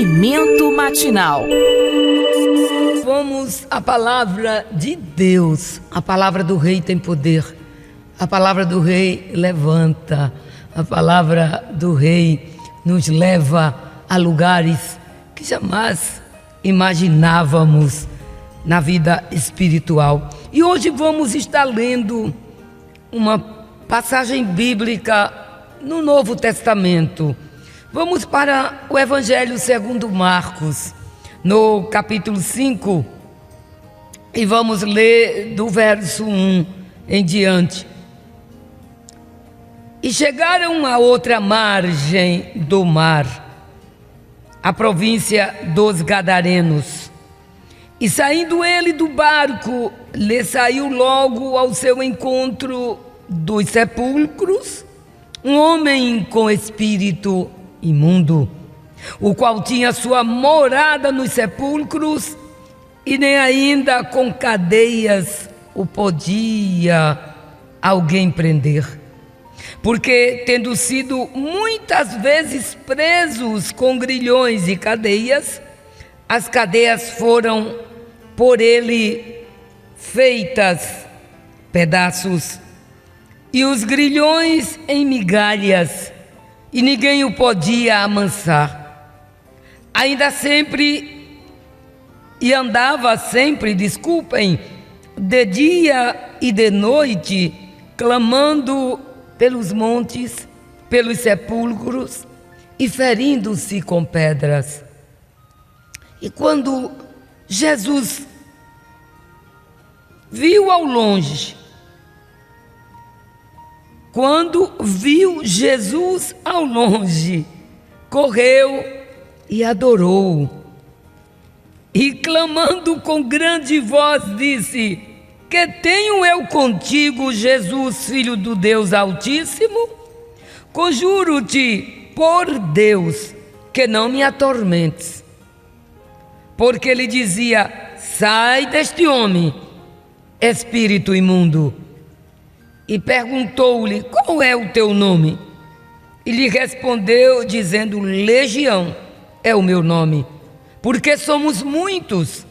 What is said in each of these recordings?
Alimento matinal. Vamos à palavra de Deus. A palavra do Rei tem poder. A palavra do Rei levanta. A palavra do Rei nos leva a lugares que jamais imaginávamos na vida espiritual. E hoje vamos estar lendo uma passagem bíblica no Novo Testamento. Vamos para o Evangelho segundo Marcos, no capítulo 5, e vamos ler do verso 1 em diante. E chegaram a outra margem do mar, a província dos Gadarenos. E saindo ele do barco, lhe saiu logo ao seu encontro dos sepulcros um homem com espírito imundo, o qual tinha sua morada nos sepulcros, e nem ainda com cadeias o podia alguém prender, porque tendo sido muitas vezes presos com grilhões e cadeias, as cadeias foram por ele feitas pedaços, e os grilhões em migalhas, e ninguém o podia amansar. Ainda sempre, e andava sempre, de dia e de noite, clamando pelos montes, pelos sepulcros, e ferindo-se com pedras. E quando Jesus viu ao longe, correu e adorou, e clamando com grande voz disse: que tenho eu contigo, Jesus, Filho do Deus Altíssimo? Conjuro-te por Deus que não me atormentes. Porque ele dizia: sai deste homem, espírito imundo. E perguntou-lhe: qual é o teu nome? E lhe respondeu dizendo: Legião é o meu nome, porque somos muitos.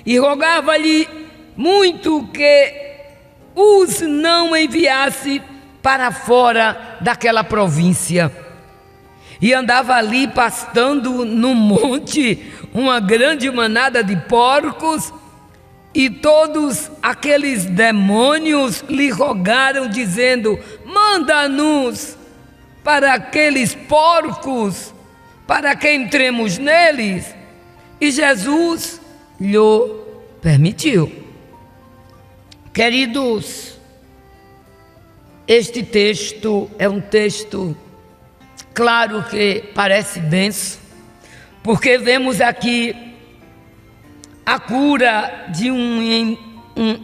E rogava-lhe muito que os não enviasse para fora daquela província. E andava ali pastando no monte uma grande manada de porcos, e todos aqueles demônios lhe rogaram, dizendo: manda-nos para aqueles porcos, para que entremos neles. E Jesus lhe permitiu. Queridos, este texto é um texto, claro que parece denso, porque vemos aqui a cura de um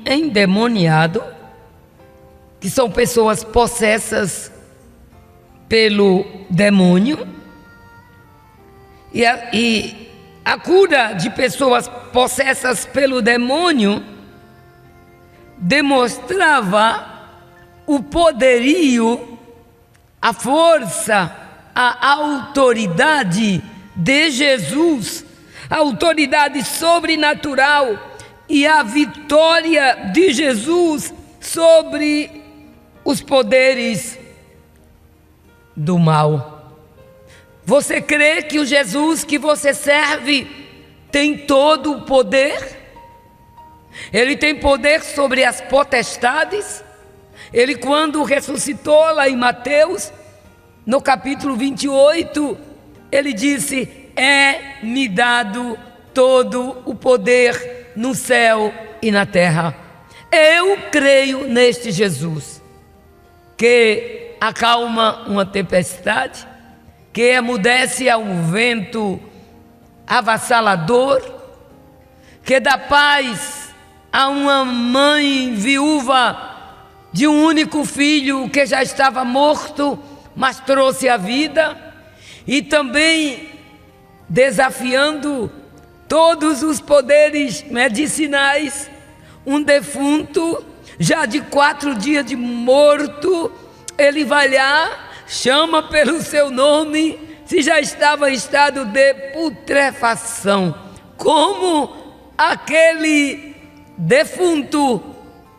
endemoniado, que são pessoas possessas pelo demônio, e a cura de pessoas possessas pelo demônio demonstrava o poderio, a força, a autoridade de Jesus, a autoridade sobrenatural e a vitória de Jesus sobre os poderes do mal. Você crê que o Jesus que você serve tem todo o poder? Ele tem poder sobre as potestades? Ele, quando ressuscitou lá em Mateus, no capítulo 28, ele disse: é-me dado todo o poder no céu e na terra. Eu creio neste Jesus, que acalma uma tempestade, que emudece a um vento avassalador, que dá paz a uma mãe viúva de um único filho que já estava morto, mas trouxe a vida, e também desafiando todos os poderes medicinais. Um defunto, já de 4 dias de morto, ele vai lá, chama pelo seu nome, se já estava em estado de putrefação, como aquele defunto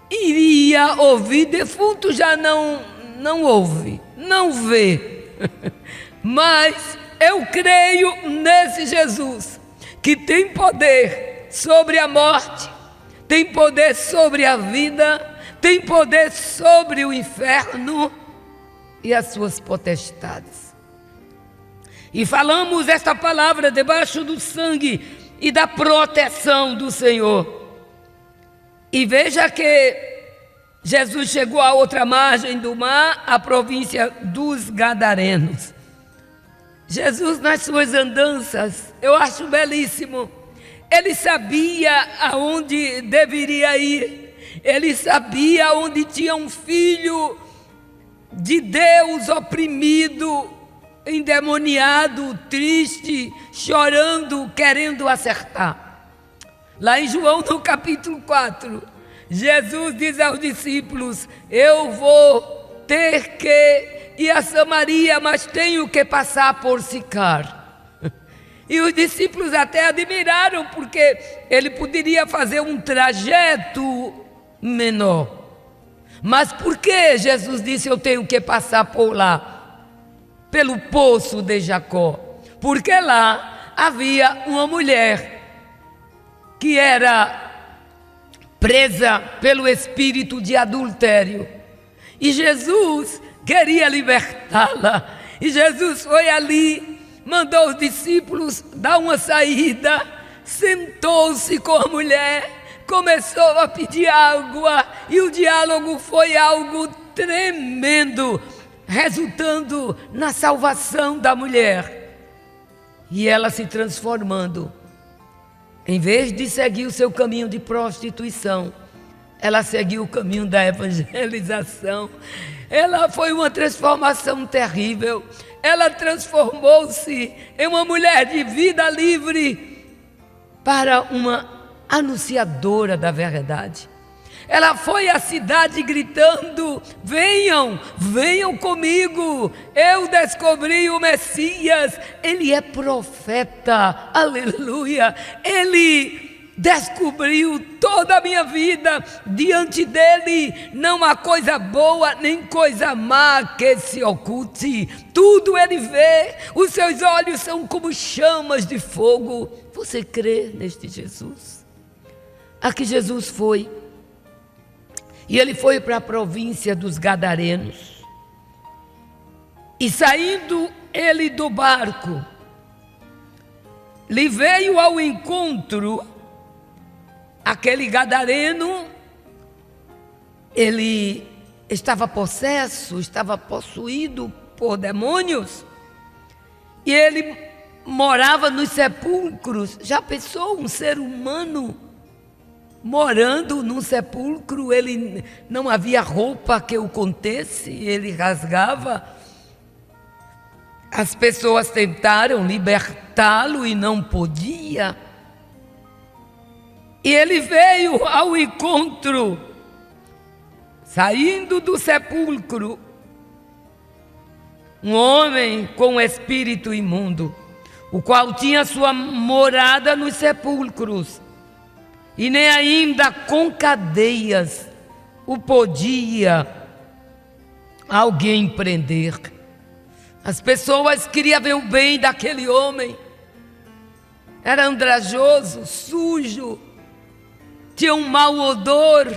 iria ouvir? Defunto já não ouve, não vê. Mas eu creio nesse Jesus, que tem poder sobre a morte, tem poder sobre a vida, tem poder sobre o inferno e as suas potestades. E falamos esta palavra debaixo do sangue e da proteção do Senhor. E veja que Jesus chegou à outra margem do mar, a província dos Gadarenos. Jesus, nas suas andanças, eu acho belíssimo, ele sabia aonde deveria ir, ele sabia onde tinha um filho de Deus oprimido, endemoniado, triste, chorando, querendo acertar. Lá em João, no capítulo 4, Jesus diz aos discípulos: eu vou ter que ir a Samaria, mas tenho que passar por Sicar. E os discípulos até admiraram, porque ele poderia fazer um trajeto menor. Mas por que Jesus disse: eu tenho que passar por lá? Pelo poço de Jacó. Porque lá havia uma mulher que era presa pelo espírito de adultério. E Jesus queria libertá-la. E Jesus foi ali, mandou os discípulos dar uma saída, sentou-se com a mulher, começou a pedir água, e o diálogo foi algo tremendo, resultando na salvação da mulher. E ela se transformando. Em vez de seguir o seu caminho de prostituição, ela seguiu o caminho da evangelização. Ela foi uma transformação terrível. Ela transformou-se em uma mulher de vida livre para uma anunciadora da verdade. Ela foi à cidade gritando: venham, venham comigo, eu descobri o Messias, ele é profeta, aleluia, ele descobriu toda a minha vida, diante dele não há coisa boa nem coisa má que se oculte, tudo ele vê, os seus olhos são como chamas de fogo. Você crê neste Jesus? Aqui Jesus foi, e ele foi para a província dos Gadarenos, e saindo ele do barco, lhe veio ao encontro aquele gadareno. Ele estava possesso, estava possuído por demônios, e ele morava nos sepulcros. Já pensou um ser humano morando num sepulcro? Ele não havia roupa que o contesse, ele rasgava. As pessoas tentaram libertá-lo e não podia. E ele veio ao encontro, saindo do sepulcro, um homem com espírito imundo, o qual tinha sua morada nos sepulcros, e nem ainda com cadeias o podia alguém prender. As pessoas queriam ver o bem daquele homem. Era andrajoso, sujo, tinha um mau odor,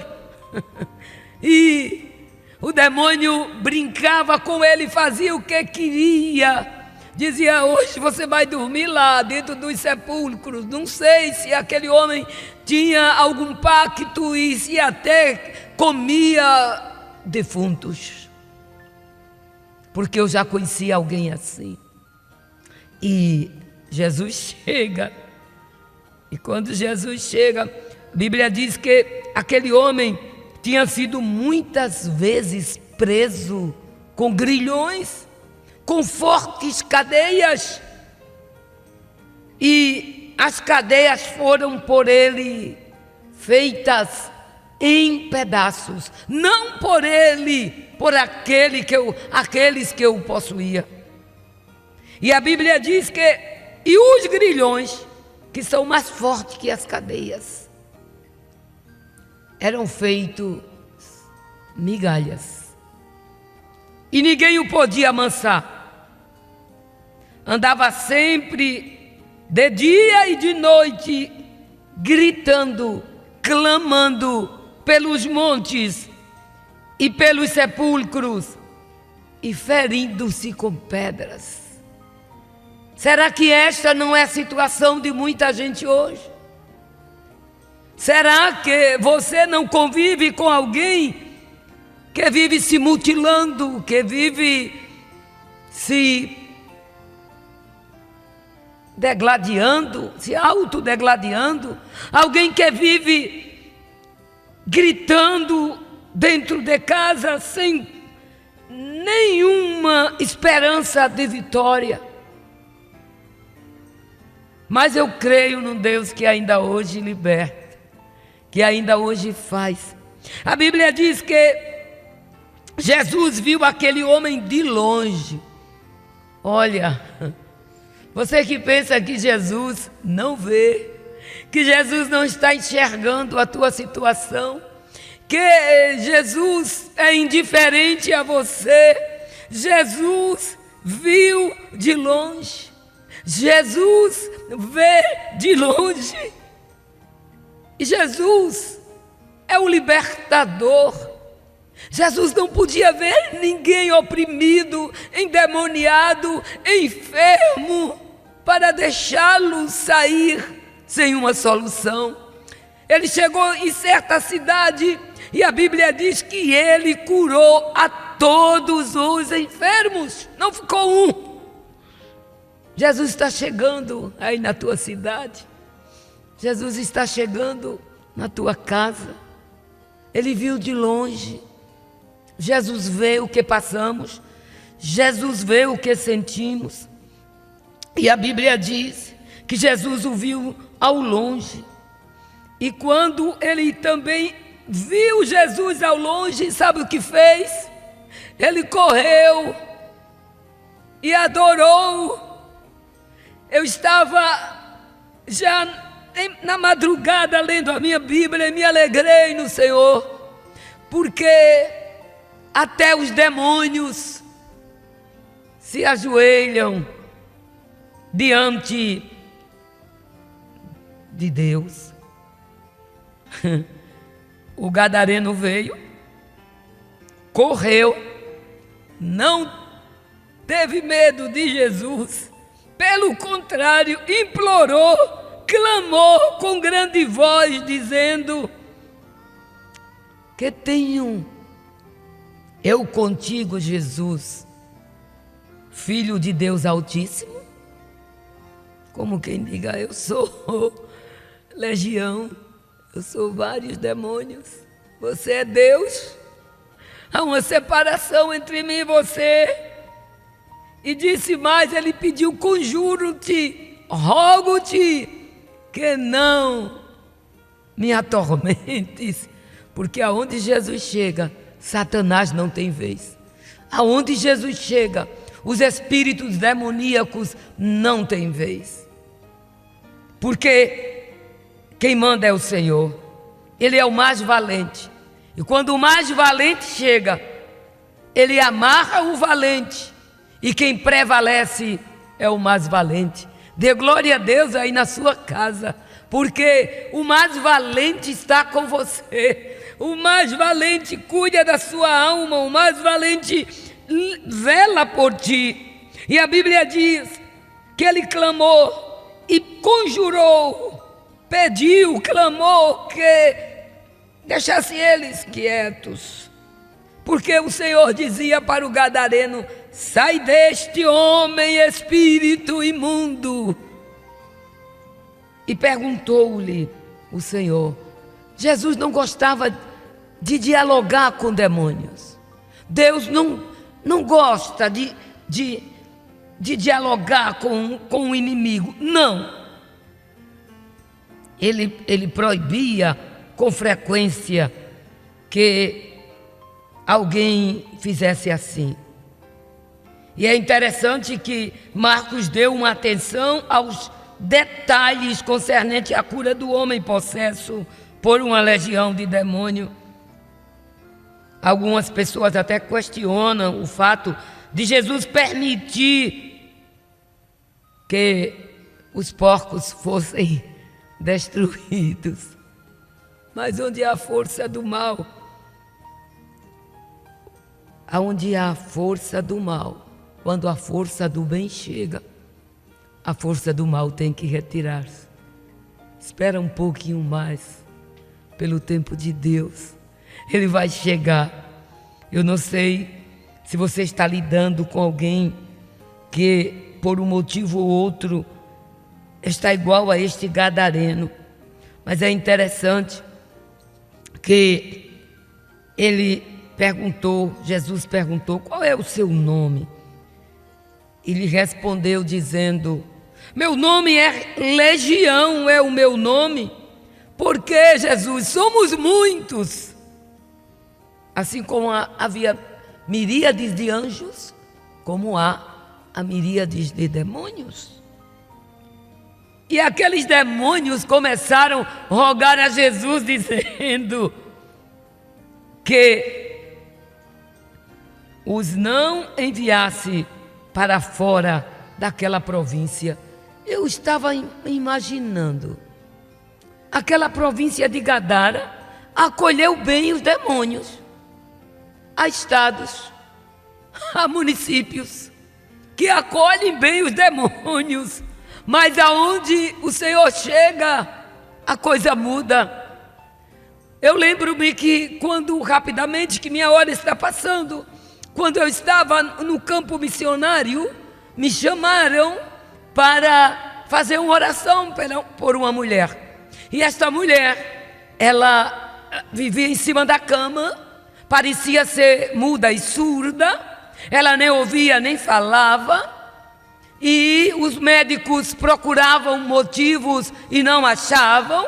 e o demônio brincava com ele, fazia o que queria. Dizia: hoje você vai dormir lá dentro dos sepulcros. Não sei se aquele homem tinha algum pacto e se até comia defuntos, porque eu já conhecia alguém assim. E Jesus chega, e quando Jesus chega, a Bíblia diz que aquele homem tinha sido muitas vezes preso com grilhões, com fortes cadeias, e as cadeias foram por ele feitas em pedaços, não por ele, por aqueles que o possuía. E a Bíblia diz que e os grilhões, que são mais fortes que as cadeias, eram feitos migalhas. E ninguém o podia amansar. Andava sempre de dia e de noite, gritando, clamando pelos montes e pelos sepulcros e ferindo-se com pedras. Será que esta não é a situação de muita gente hoje? Será que você não convive com alguém que vive se mutilando, que vive se degladiando, se autodegladiando? Alguém que vive gritando dentro de casa sem nenhuma esperança de vitória? Mas eu creio num Deus que ainda hoje liberta, que ainda hoje faz. A Bíblia diz que Jesus viu aquele homem de longe. Olha, você que pensa que Jesus não vê, que Jesus não está enxergando a tua situação, que Jesus é indiferente a você, Jesus viu de longe. Jesus vê de longe. E Jesus é o libertador. Jesus não podia ver ninguém oprimido, endemoniado, enfermo, para deixá-lo sair sem uma solução. Ele chegou em certa cidade e a Bíblia diz que ele curou a todos os enfermos. Não ficou um. Jesus está chegando aí na tua cidade. Jesus está chegando na tua casa. Ele viu de longe. Jesus vê o que passamos. Jesus vê o que sentimos. E a Bíblia diz que Jesus o viu ao longe. E quando ele também viu Jesus ao longe, sabe o que fez? Ele correu e adorou. Eu estava já na madrugada lendo a minha Bíblia e me alegrei no Senhor, porque até os demônios se ajoelham diante de Deus. O gadareno veio, correu, não teve medo de Jesus. Pelo contrário, implorou, clamou com grande voz, dizendo: que tenho eu contigo, Jesus, Filho de Deus Altíssimo? Como quem diga, eu sou legião, eu sou vários demônios, você é Deus, há uma separação entre mim e você. E disse mais, ele pediu: conjuro-te, rogo-te, que não me atormentes, porque aonde Jesus chega, Satanás não tem vez. Aonde Jesus chega, os espíritos demoníacos não têm vez. Porque quem manda é o Senhor, Ele é o mais valente. E quando o mais valente chega, Ele amarra o valente. E quem prevalece é o mais valente. Dê glória a Deus aí na sua casa, porque o mais valente está com você. O mais valente cuida da sua alma, o mais valente vela por ti. E a Bíblia diz que ele clamou e conjurou, pediu, clamou que deixassem eles quietos. Porque o Senhor dizia para o gadareno: sai deste homem, espírito imundo. E perguntou-lhe o Senhor. Jesus não gostava de dialogar com demônios. Deus não gosta de dialogar com o inimigo. Não. Ele proibia com frequência que alguém fizesse assim. E é interessante que Marcos deu uma atenção aos detalhes concernentes à cura do homem possesso por uma legião de demônio. Algumas pessoas até questionam o fato de Jesus permitir que os porcos fossem destruídos. Mas onde há a força do mal, aonde há a força do mal, quando a força do bem chega, a força do mal tem que retirar-se. Espera um pouquinho mais, pelo tempo de Deus, Ele vai chegar. Eu não sei se você está lidando com alguém que, por um motivo ou outro, está igual a este gadareno, mas é interessante que Jesus perguntou: qual é o seu nome? Ele respondeu dizendo: meu nome é Legião, é o meu nome. Porque, Jesus, somos muitos. Assim como havia miríades de anjos, como há a miríades de demônios. E aqueles demônios começaram a rogar a Jesus, dizendo que os não enviasse para fora daquela província. Eu estava imaginando, aquela província de Gadara acolheu bem os demônios. Há estados, há municípios que acolhem bem os demônios, mas aonde o Senhor chega, a coisa muda. Eu lembro-me que rapidamente, que minha hora está passando, quando eu estava no campo missionário, me chamaram para fazer uma oração por uma mulher. E esta mulher, ela vivia em cima da cama, parecia ser muda e surda, ela nem ouvia nem falava, e os médicos procuravam motivos e não achavam,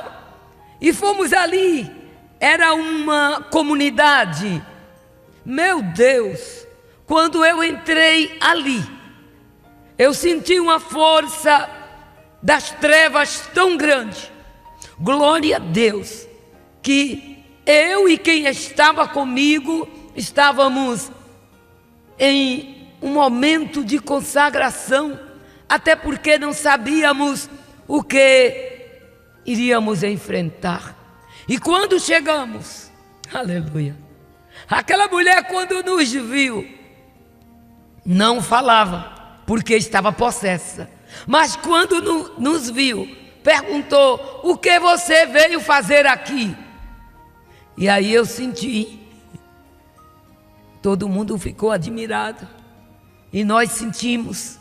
e fomos ali. Era uma comunidade. Meu Deus, quando eu entrei ali, eu senti uma força das trevas tão grande. Glória a Deus, que eu e quem estava comigo estávamos em um momento de consagração, até porque não sabíamos o que iríamos enfrentar. E quando chegamos, aleluia, aquela mulher, quando nos viu, não falava, porque estava possessa. Mas quando nos viu, perguntou: o que você veio fazer aqui? E aí eu senti, todo mundo ficou admirado, e nós sentimos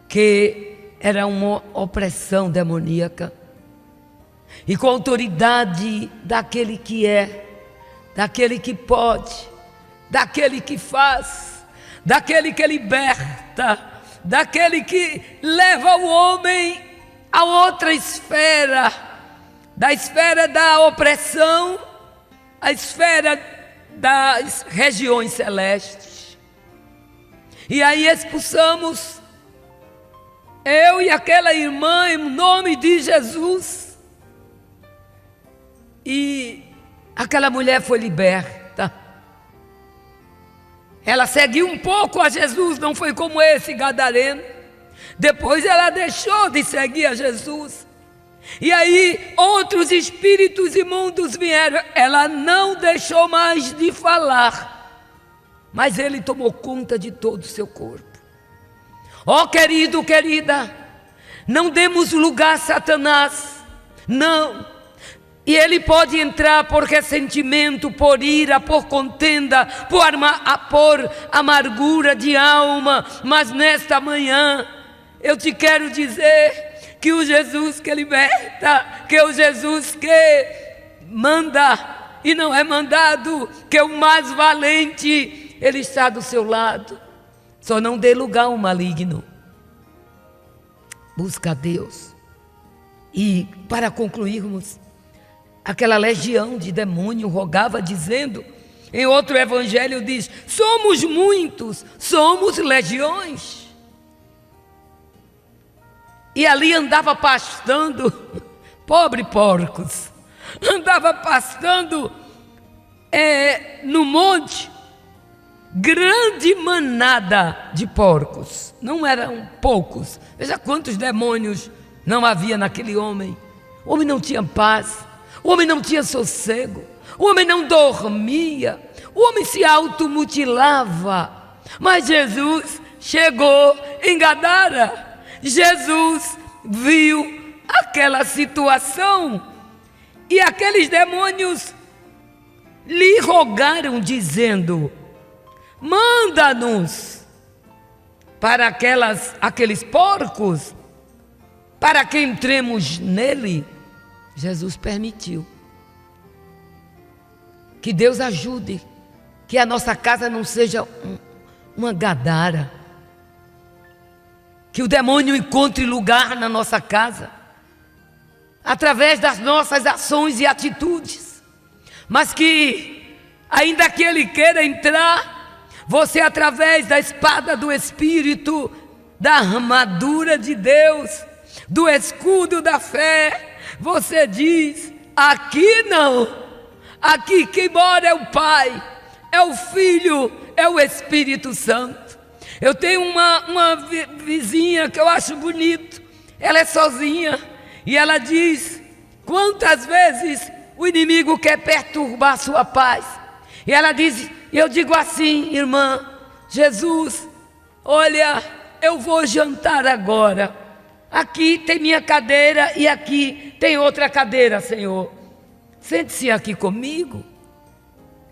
que era uma opressão demoníaca. E com a autoridade daquele que é, daquele que pode, daquele que faz, daquele que liberta, daquele que leva o homem a outra esfera, da esfera da opressão, a esfera das regiões celestes. E aí expulsamos, eu e aquela irmã, em nome de Jesus. E aquela mulher foi liberta. Ela seguiu um pouco a Jesus, não foi como esse gadareno. Depois ela deixou de seguir a Jesus. E aí outros espíritos imundos vieram. Ela não deixou mais de falar, mas ele tomou conta de todo o seu corpo. Ó querido, querida, não demos lugar a Satanás, não. E ele pode entrar por ressentimento, por ira, por contenda, por amargura de alma. Mas nesta manhã eu te quero dizer que o Jesus que liberta, que o Jesus que manda e não é mandado, que é o mais valente, Ele está do seu lado. Só não dê lugar ao maligno. Busca a Deus. E para concluirmos, aquela legião de demônio rogava dizendo: Em outro evangelho diz: somos muitos, somos legiões. E ali andava pastando, pobre porcos, andava pastando no monte, grande manada de porcos, não eram poucos. Veja quantos demônios não havia naquele homem. O homem não tinha paz, o homem não tinha sossego, o homem não dormia, o homem se automutilava. Mas Jesus chegou em Gadara. Jesus viu aquela situação e aqueles demônios lhe rogaram, dizendo: manda-nos para aqueles porcos, para que entremos nele. Jesus permitiu. Que Deus ajude, que a nossa casa não seja uma Gadara, que o demônio encontre lugar na nossa casa, através das nossas ações e atitudes, mas que, ainda que ele queira entrar, você, através da espada do Espírito, da armadura de Deus, do escudo da fé, você diz: aqui não, aqui quem mora é o Pai, é o Filho, é o Espírito Santo. Eu tenho uma vizinha que eu acho bonito, ela é sozinha, e ela diz: quantas vezes o inimigo quer perturbar a sua paz? E ela diz, e eu digo assim: irmã, Jesus, olha, eu vou jantar agora, aqui tem minha cadeira e aqui tem outra cadeira, Senhor, sente-se aqui comigo,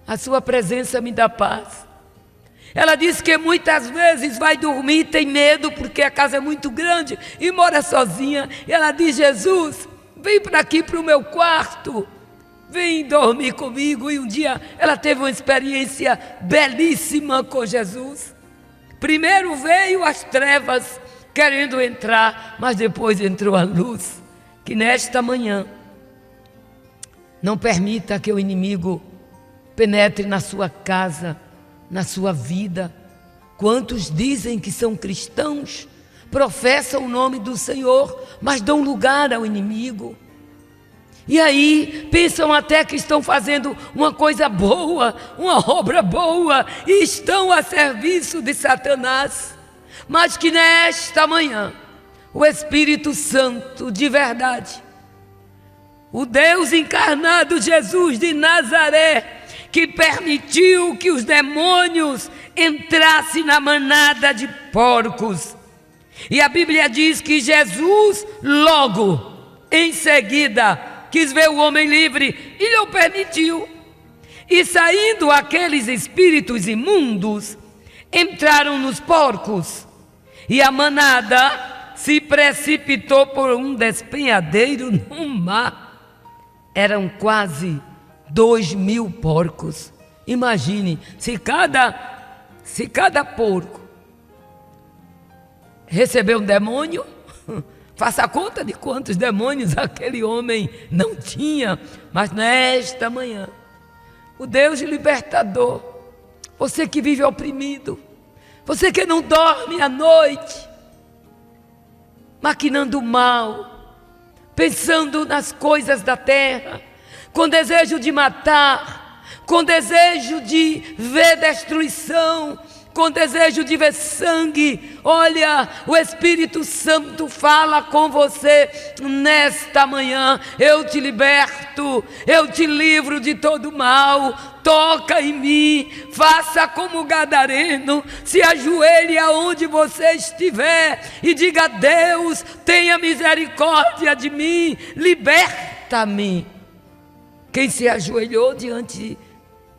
a sua presença me dá paz. Ela diz que muitas vezes vai dormir, tem medo porque a casa é muito grande e mora sozinha. E ela diz: Jesus, vem para aqui para o meu quarto, vem dormir comigo. E um dia ela teve uma experiência belíssima com Jesus. Primeiro veio as trevas querendo entrar, mas depois entrou a luz. Que nesta manhã não permita que o inimigo penetre na sua casa, na sua vida. Quantos dizem que são cristãos, professam o nome do Senhor, mas dão lugar ao inimigo. E aí pensam até que estão fazendo uma coisa boa, uma obra boa, e estão a serviço de Satanás. Mas que nesta manhã o Espírito Santo de verdade, o Deus encarnado, Jesus de Nazaré, que permitiu que os demônios entrassem na manada de porcos. E a Bíblia diz que Jesus logo em seguida quis ver o homem livre e lhe permitiu. E saindo aqueles espíritos imundos, entraram nos porcos, e a manada se precipitou por um despenhadeiro no mar. Eram quase 2.000 porcos. Imagine, se cada porco recebeu um demônio, faça a conta de quantos demônios aquele homem não tinha. Mas nesta manhã, o Deus libertador, você que vive oprimido, você que não dorme à noite, maquinando mal, pensando nas coisas da terra, com desejo de matar, com desejo de ver destruição, com desejo de ver sangue. Olha, o Espírito Santo fala com você nesta manhã: eu te liberto, eu te livro de todo mal. Toca em mim, faça como o gadareno, se ajoelhe aonde você estiver e diga: Deus, tenha misericórdia de mim, liberta-me. Quem se ajoelhou diante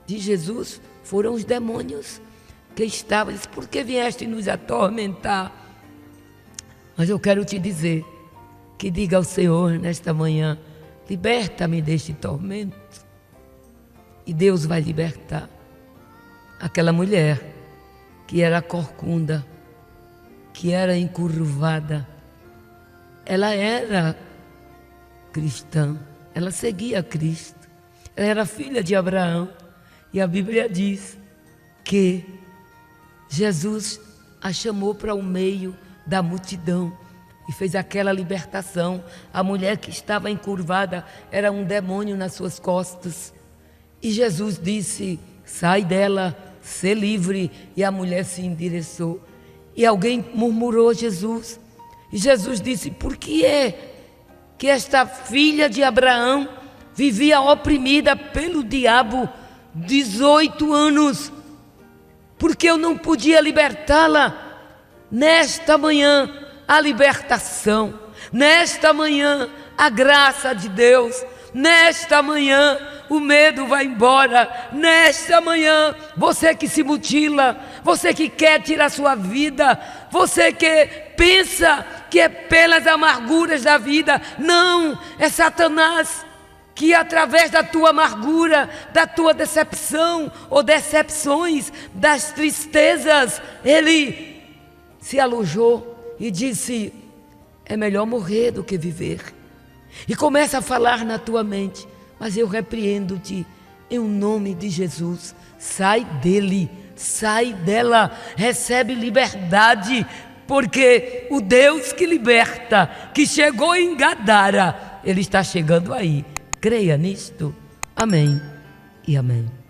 de Jesus foram os demônios que estavam. Disse: por que vieste nos atormentar? Mas eu quero te dizer, que diga ao Senhor nesta manhã: liberta-me deste tormento. E Deus vai libertar aquela mulher que era corcunda, que era encurvada. Ela era cristã, ela seguia Cristo, ela era filha de Abraão. E a Bíblia diz que Jesus a chamou para o meio da multidão e fez aquela libertação. A mulher que estava encurvada era um demônio nas suas costas. E Jesus disse: sai dela, ser livre. E a mulher se endereçou. E alguém murmurou a Jesus. E Jesus disse: por que é que esta filha de Abraão vivia oprimida pelo diabo 18 anos? Porque eu não podia libertá-la? Nesta manhã, a libertação. Nesta manhã, a graça de Deus. Nesta manhã, o medo vai embora. Nesta manhã, você que se mutila, você que quer tirar sua vida, você que pensa que é pelas amarguras da vida. Não, é Satanás que através da tua amargura, da tua decepção ou decepções, das tristezas, ele se alojou e disse: é melhor morrer do que viver. E começa a falar na tua mente: mas eu repreendo-te em nome de Jesus. Sai dele, sai dela, recebe liberdade, porque o Deus que liberta, que chegou em Gadara, ele está chegando aí. Creia nisto. Amém e amém.